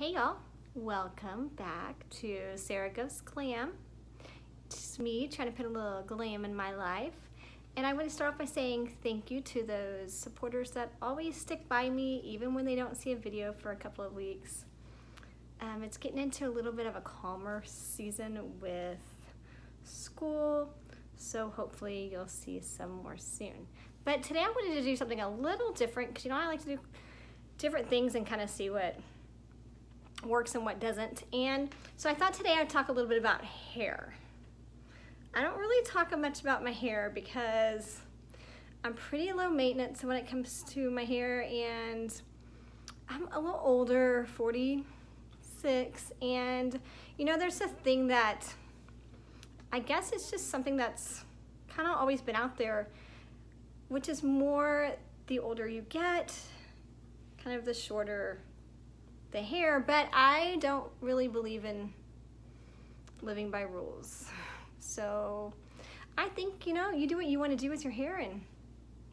Hey y'all, welcome back to Sarah Goes Glam. It's me trying to put a little glam in my life. And I want to start off by saying thank you to those supporters that always stick by me even when they don't see a video for a couple of weeks. It's getting into a little bit of a calmer season with school, so hopefully you'll see some more soon. But today I wanted to do something a little different because I like to do different things and kind of see what works and what doesn't. And so I thought today I'd talk a little bit about hair. I don't really talk much about my hair because I'm pretty low maintenance when it comes to my hair, and I'm a little older, 46, and there's a thing that I guess it's just something that's kind of always been out there, which is more the older you get, kind of the shorter the hair. But I don't really believe in living by rules. So I think, you do what you want to do with your hair and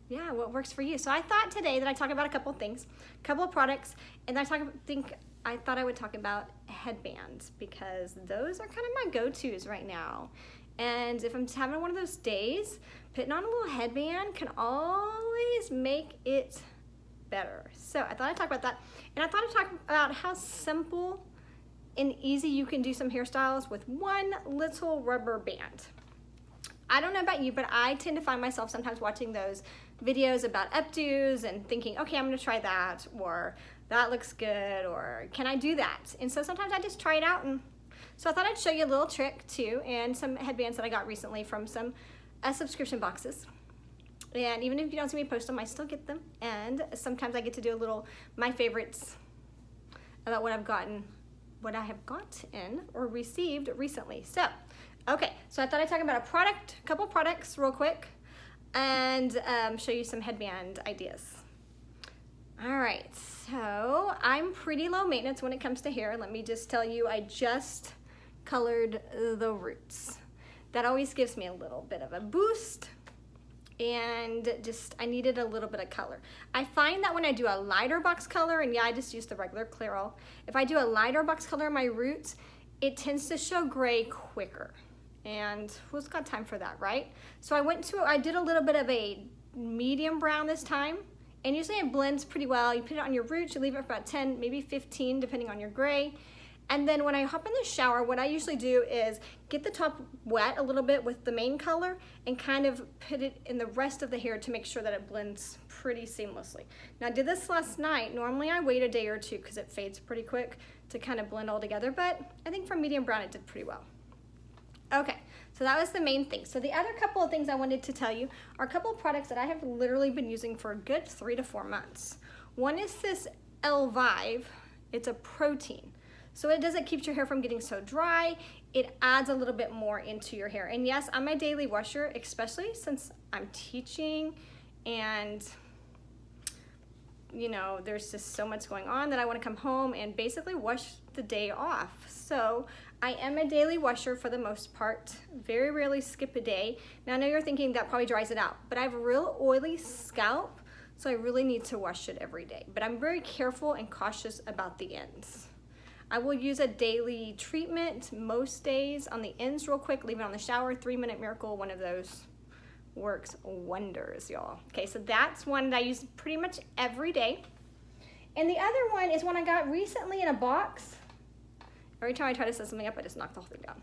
yeah, what works for you. So I thought today that I'd talk about a couple of things, a couple of products, and I thought I would talk about headbands because those are kind of my go-tos right now. And if I'm having one of those days, putting on a little headband can always make it better. So I thought I'd talk about that. And I thought I'd talk about how simple and easy you can do some hairstyles with one little rubber band. I don't know about you, but I tend to find myself sometimes watching those videos about updos and thinking, okay, I'm gonna try that, or that looks good, or can I do that? And so sometimes I just try it out. And so I thought I'd show you a little trick too, and some headbands that I got recently from some subscription boxes. And even if you don't see me post them, I still get them. And sometimes I get to do a little my favorites about what I have gotten or received recently. So, okay, so I thought I'd talk about a couple products real quick, and show you some headband ideas. All right, so I'm pretty low maintenance when it comes to hair. Let me just tell you, I just colored the roots. That always gives me a little bit of a boost, and I needed a little bit of color. I find that when I do a lighter box color, and yeah, I just use the regular Clairol, if I do a lighter box color in my roots, it tends to show gray quicker. And who's got time for that, right? So I did a little bit of a medium brown this time, and usually it blends pretty well. You put it on your roots, you leave it for about 10, maybe 15, depending on your gray. And then when I hop in the shower, what I usually do is get the top wet a little bit with the main color and kind of put it in the rest of the hair to make sure that it blends pretty seamlessly. Now I did this last night. Normally I wait a day or two because it fades pretty quick to kind of blend all together, but I think for medium brown it did pretty well. Okay, so that was the main thing. So the other couple of things I wanted to tell you are a couple of products that I have literally been using for a good 3 to 4 months. One is this Vive. It's a protein. So it doesn't keep your hair from getting so dry. It adds a little bit more into your hair. And yes, I'm a daily washer, especially since I'm teaching and there's just so much going on that I want to come home and basically wash the day off. So I am a daily washer for the most part. Very rarely skip a day. Now I know you're thinking that probably dries it out, but I have a real oily scalp, so I really need to wash it every day. But I'm very careful and cautious about the ends. I will use a daily treatment most days on the ends real quick, leave it on the shower, 3-minute miracle, one of those works wonders, y'all. Okay, so that's one that I use pretty much every day. And the other one is one I got recently in a box. Every time I try to set something up, I just knock the whole thing down.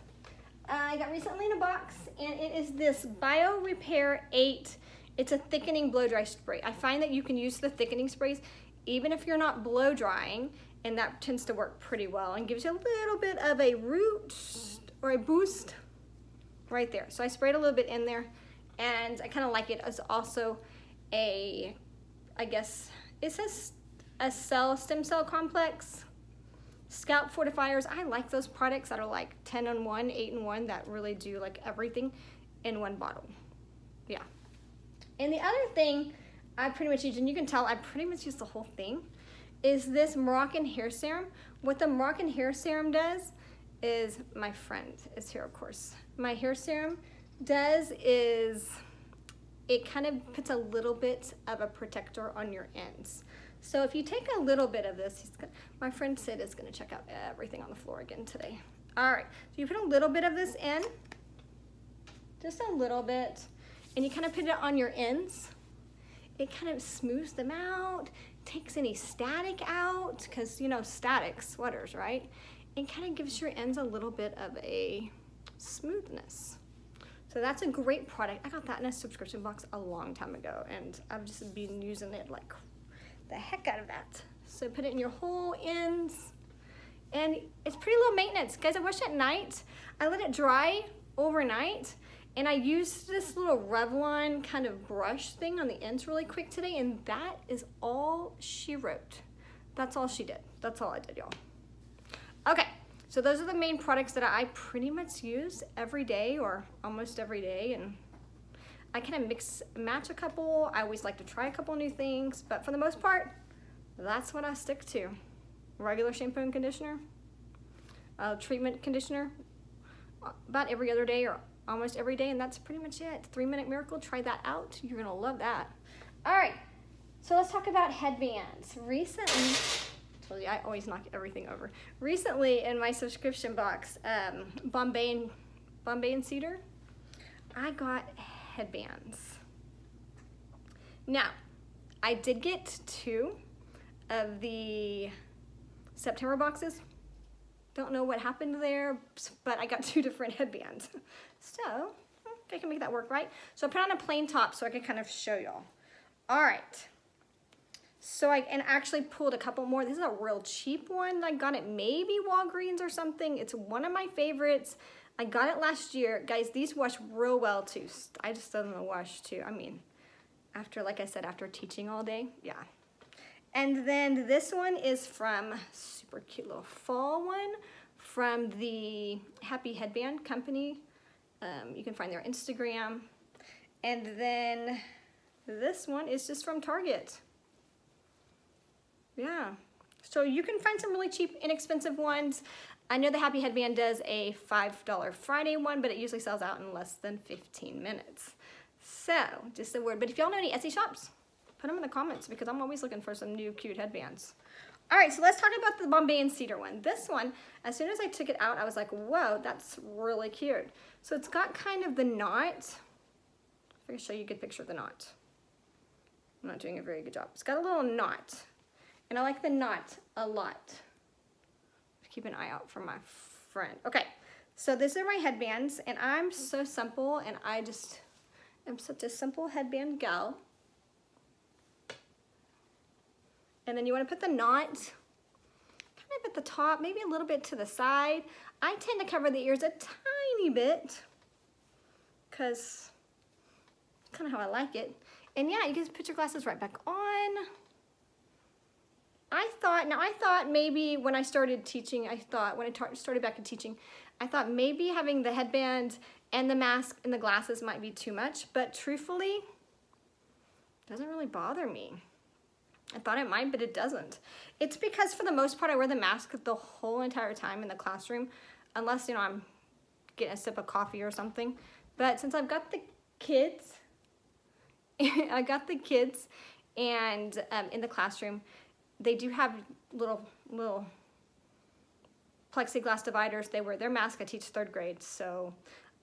I got recently in a box, and it is this Bio Repair 8. It's a thickening blow dry spray. I find that you can use the thickening sprays even if you're not blow drying, and that tends to work pretty well and gives you a little bit of a root or a boost right there. So I sprayed a little bit in there, and I kind of like it as also I guess it says a stem cell complex. Scalp fortifiers. I like those products that are like 10-in-1, 8-in-1 that really do like everything in one bottle. Yeah. And the other thing I pretty much use, and you can tell I pretty much use the whole thing, is this Moroccan hair serum. What the Moroccan hair serum does is, my friend is here of course, my hair serum does is it kind of puts a little bit of a protector on your ends. So if you take a little bit of this, my friend Sid is gonna check out everything on the floor again today. All right, so you put a little bit of this in, just a little bit, and you kind of put it on your ends. It kind of smooths them out, takes any static out, because you know, static sweaters, right? It kind of gives your ends a little bit of a smoothness. So that's a great product. I got that in a subscription box a long time ago, and I've just been using it like the heck out of that. So put it in your whole ends, and it's pretty low maintenance. Guys, I wash at night. I let it dry overnight, and I used this little Revlon kind of brush thing on the ends really quick today, and that is all she wrote. That's all she did. That's all I did, y'all. Okay, so those are the main products that I pretty much use every day or almost every day, and I kind of mix match a couple. I always like to try a couple new things, but for the most part, that's what I stick to. Regular shampoo and conditioner, treatment conditioner, about every other day or almost every day, and that's pretty much it. 3-Minute Miracle, try that out. You're gonna love that. All right, so let's talk about headbands. Recently, I told you I always knock everything over. Recently in my subscription box, Bombay and Cedar, I got headbands. Now, I did get 2 of the September boxes. Don't know what happened there, but I got 2 different headbands. So, I can make that work, right? So I put on a plain top so I can kind of show y'all. All right. So I actually pulled a couple more. This is a real cheap one. I got it maybe Walgreens or something. It's one of my favorites. I got it last year. Guys, these wash real well too. I just let them wash too. I mean, after, like I said, after teaching all day, yeah. And then this one is from, super cute little fall one, from the Happy Headband company. You can find their Instagram. And then this one is just from Target. Yeah, so you can find some really cheap, inexpensive ones. I know the Happy Headband does a $5 Friday one, but it usually sells out in less than 15 minutes. So, just a word. But if y'all know any Etsy shops, put them in the comments because I'm always looking for some new cute headbands. All right, so let's talk about the Bombay and Cedar one. This one, as soon as I took it out, I was like, whoa, that's really cute. So it's got kind of the knot. If I can show you a good picture of the knot. I'm not doing a very good job. It's got a little knot. And I like the knot a lot. Keep an eye out for my friend. Okay, so these are my headbands, and I'm so simple, and I just am such a simple headband gal. And then you want to put the knot kind of at the top, maybe a little bit to the side. I tend to cover the ears a tiny bit because it's kind of how I like it. And yeah, you can put your glasses right back on. I thought maybe when I started teaching, when I started back in teaching, I thought maybe having the headband and the mask and the glasses might be too much, but truthfully, it doesn't really bother me. I thought it might, but it doesn't. It's because for the most part, I wear the mask the whole entire time in the classroom, unless, you know, I'm getting a sip of coffee or something. But since I've got the kids, and in the classroom, they do have little plexiglass dividers. They wear their mask. I teach 3rd grade, so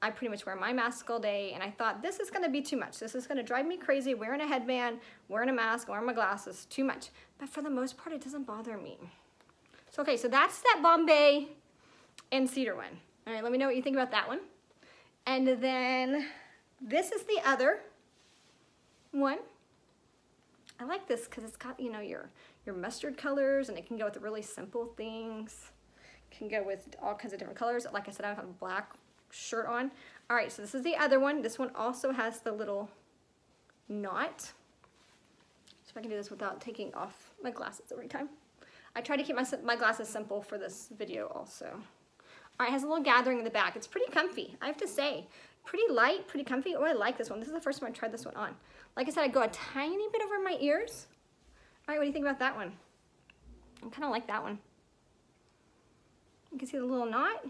I pretty much wear my mask all day, and I thought this is gonna be too much. This is gonna drive me crazy, wearing a headband, wearing a mask, wearing my glasses, too much. But for the most part, it doesn't bother me. So, okay, so that's that Bombay and Cedar one. All right, let me know what you think about that one. And then this is the other one. I like this because it's got, you know, your mustard colors, and it can go with really simple things. It can go with all kinds of different colors. Like I said, I have a black shirt on. All right, so this is the other one. This one also has the little knot. So if I can do this without taking off my glasses every time. I try to keep my glasses simple for this video also. All right, it has a little gathering in the back. It's pretty comfy, I have to say. Pretty light, pretty comfy. Oh, I like this one. This is the first time I tried this one on. Like I said, I go a tiny bit over my ears. All right, what do you think about that one? I kind of like that one. You can see the little knot.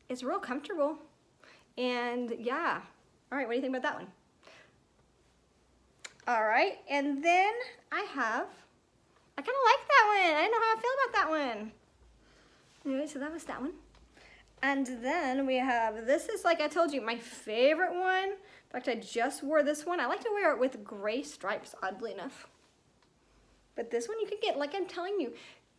It's real comfortable. And yeah. All right, what do you think about that one? All right, and then I have I kind of like that one. I don't know how I feel about that one. Anyway, so that was that one. And then we have, this is, like I told you, my favorite one. In fact, I just wore this one. I like to wear it with gray stripes, oddly enough. But this one you could get, like I'm telling you,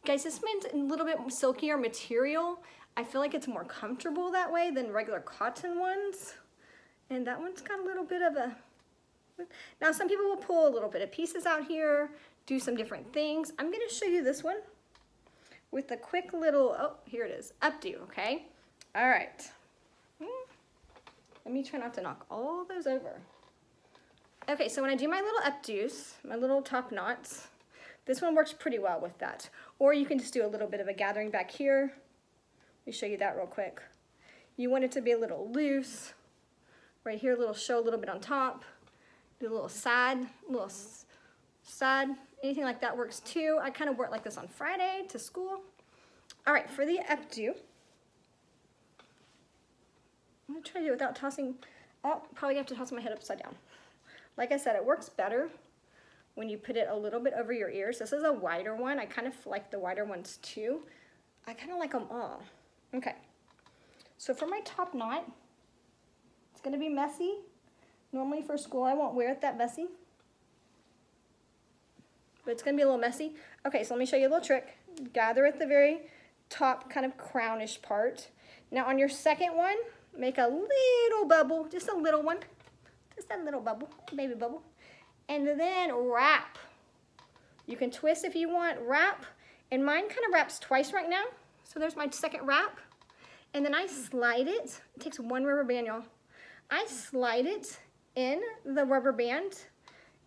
guys, this one's a little bit silkier material. I feel like it's more comfortable that way than regular cotton ones. And that one's got a little bit of a, now some people will pull a little bit of pieces out here, do some different things. I'm gonna show you this one with a quick little, oh, here it is, updo, okay? All right. Let me try not to knock all those over. Okay, so when I do my little updos, my little top knots, this one works pretty well with that. Or you can just do a little bit of a gathering back here. Let me show you that real quick. You want it to be a little loose. Right here, show a little bit on top. Do a little side, anything like that works too. I kind of wore it like this on Friday to school. All right, for the updo, I'm gonna try to do it without tossing, oh, probably have to toss my head upside down. Like I said, it works better when you put it a little bit over your ears. This is a wider one. I kind of like the wider ones too. I kind of like them all. Okay, so for my top knot, it's gonna be messy. Normally for school, I won't wear it that messy, but it's gonna be a little messy. Okay, so let me show you a little trick. Gather at the very top kind of crownish part. Now on your second one, make a little bubble, just a little one, just a little bubble, baby bubble, and then wrap. You can twist if you want, wrap, and mine kind of wraps twice right now. So there's my second wrap, and then I slide it. It takes one rubber band, y'all. I slide it in the rubber band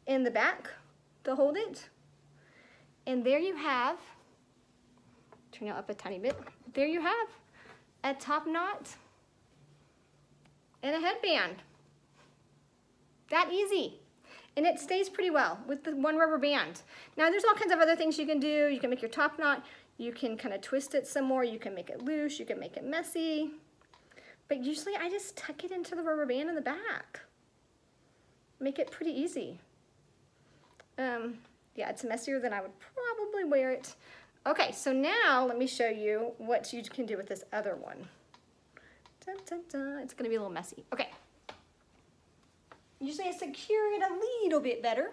in the back to hold it, and there you have, turn it up a tiny bit, there you have a top knot and a headband. That easy. And it stays pretty well with the one rubber band. Now there's all kinds of other things you can do. You can make your top knot, you can kind of twist it some more, you can make it loose, you can make it messy. But usually I just tuck it into the rubber band in the back. Make it pretty easy. Yeah, it's messier than I would probably wear it. Okay, so now let me show you what you can do with this other one. Dun, dun, dun. It's gonna be a little messy. Okay. Usually I secure it a little bit better.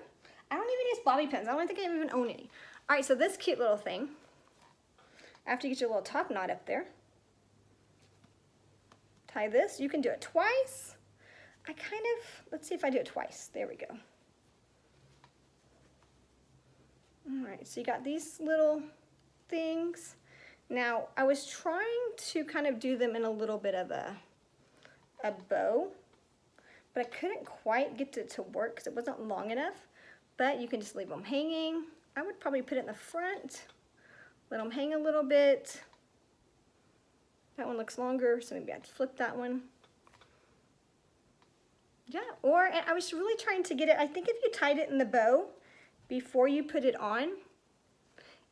I don't even use bobby pins. I don't think I even own any. All right, so this cute little thing, after you get your little top knot up there, tie this. You can do it twice. I kind of, let's see if I do it twice. There we go. All right, so you got these little things. Now, I was trying to kind of do them in a little bit of a bow, but I couldn't quite get it to work because it wasn't long enough, but you can just leave them hanging. I would probably put it in the front, let them hang a little bit. That one looks longer, so maybe I'd flip that one. Yeah, or I was really trying to get it, I think if you tied it in the bow before you put it on,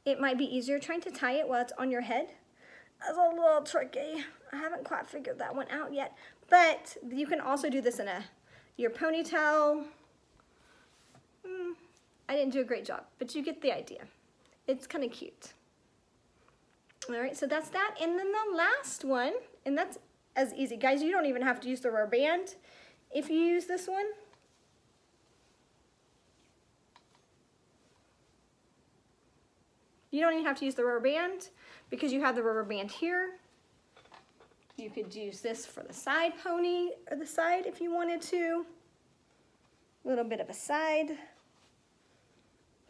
it might be easier trying to tie it while it's on your head. That's a little tricky. I haven't quite figured that one out yet. But you can also do this in your ponytail. I didn't do a great job, but you get the idea. It's kind of cute. All right, so that's that. And then the last one, and that's as easy. Guys, you don't even have to use the rubber band if you use this one. You don't even have to use the rubber band because you have the rubber band here. You could use this for the side pony or the side if you wanted to. A little bit of a side.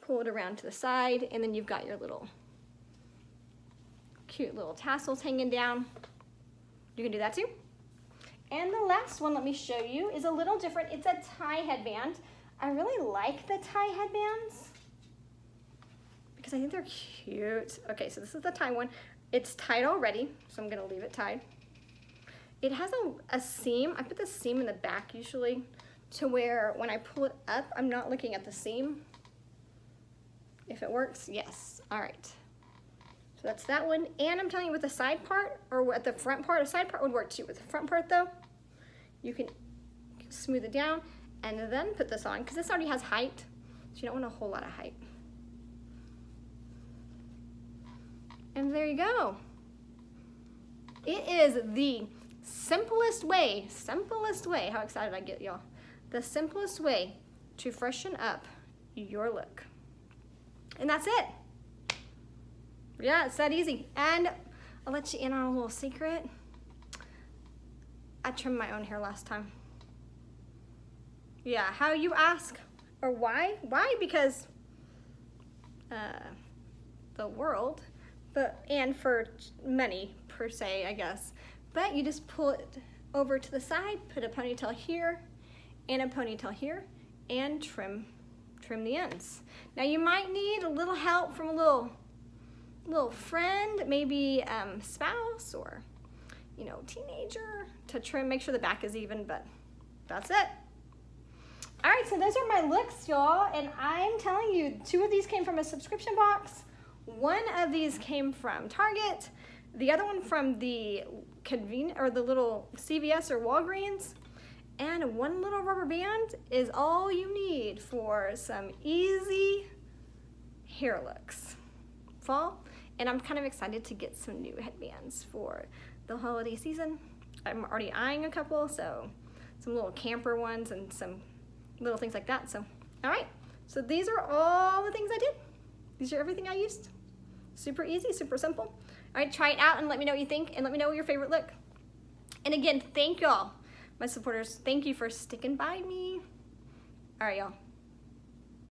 Pull it around to the side, and then you've got your little cute little tassels hanging down. You can do that too. And the last one, let me show you, is a little different. It's a tie headband. I really like the tie headbands because I think they're cute. Okay, so this is the tie one. It's tied already, so I'm gonna leave it tied. It has a seam. I put the seam in the back usually to where when I pull it up, I'm not looking at the seam. If it works, yes. All right. So that's that one. And I'm telling you with the side part or at the front part, the side part would work too. With the front part though, you can smooth it down and then put this on because this already has height. So you don't want a whole lot of height. And there you go. It is the simplest way, how excited I get, y'all. The simplest way to freshen up your look. And that's it. Yeah, it's that easy. And I'll let you in on a little secret. I trimmed my own hair last time. Yeah, how you ask, or why? Why? Because the world, and for money per se, I guess. But you just pull it over to the side, put a ponytail here, and a ponytail here, and trim the ends. Now you might need a little help from a little friend, maybe spouse or teenager, to trim, make sure the back is even, but that's it. All right, so those are my looks, y'all, and I'm telling you, 2 of these came from a subscription box. 1 of these came from Target. The other one from the the little CVS or Walgreens. And 1 little rubber band is all you need for some easy hair looks. Fall, and I'm kind of excited to get some new headbands for the holiday season. I'm already eyeing a couple, so some little camper ones and some little things like that. So, all right, so these are all the things I did. These are everything I used. Super easy, super simple. All right, try it out and let me know what you think, and let me know your favorite look. And again, thank y'all, my supporters. Thank you for sticking by me. All right, y'all.